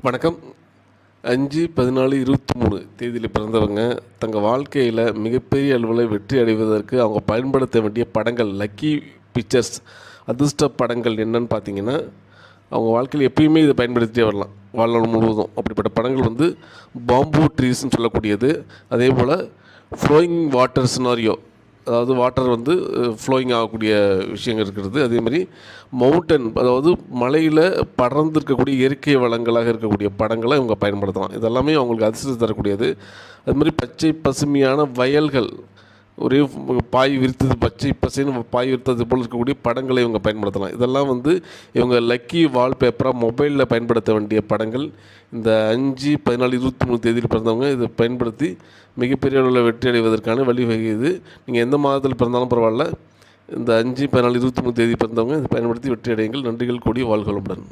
வணக்கம். 5/14/23 தேதியில் பிறந்தவங்க தங்கள் வாழ்க்கையில் மிகப்பெரிய அளவில் வெற்றி அடைவதற்கு அவங்க பயன்படுத்த வேண்டிய படங்கள், லக்கி பிக்சர்ஸ், அதிர்ஷ்ட படங்கள் என்னன்னு பார்த்தீங்கன்னா, அவங்க வாழ்க்கையில் எப்பயுமே இதை பயன்படுத்திட்டே வரலாம் வாழ்நாள் முழுவதும். அப்படிப்பட்ட படங்கள் பாம்பு ட்ரீஸ்ன்னு சொல்லக்கூடியது. அதே போல் ஃப்ளோயிங் வாட்டர் சினாரியோ, அதாவது வாட்டர் ஃப்ளோயிங் ஆகக்கூடிய விஷயங்கள் இருக்கிறது. அதேமாதிரி மவுண்டன், அதாவது மலையில் படர்ந்துருக்கக்கூடிய இயற்கை வளங்களாக இருக்கக்கூடிய படங்களை இவங்க பயன்படுத்தலாம். இதெல்லாமே அவங்களுக்கு அதிர்ஷ்டத்தை தரக்கூடியது. அதுமாதிரி பச்சை பசுமையான வயல்கள், ஒரே பாய் விரித்தது, பச்சை பசைன்னு பாய் விரித்தது போல் இருக்கக்கூடிய படங்களை இவங்க பயன்படுத்தலாம். இதெல்லாம் இவங்க லக்கி வால்பேப்பராக மொபைலில் பயன்படுத்த வேண்டிய படங்கள். இந்த 5/14/23 தேதியில் பிறந்தவங்க இதை பயன்படுத்தி மிகப்பெரிய அளவில் வெற்றி அடைவதற்கான வழிவகைது. நீங்கள் எந்த மாதத்தில் பிறந்தாலும் பரவாயில்ல, இந்த 5/14/23 தேதி பிறந்தவங்க இதை பயன்படுத்தி வெற்றி அடையுங்கள். நன்றிகள் கூடி வாழ்க வளமுடன்.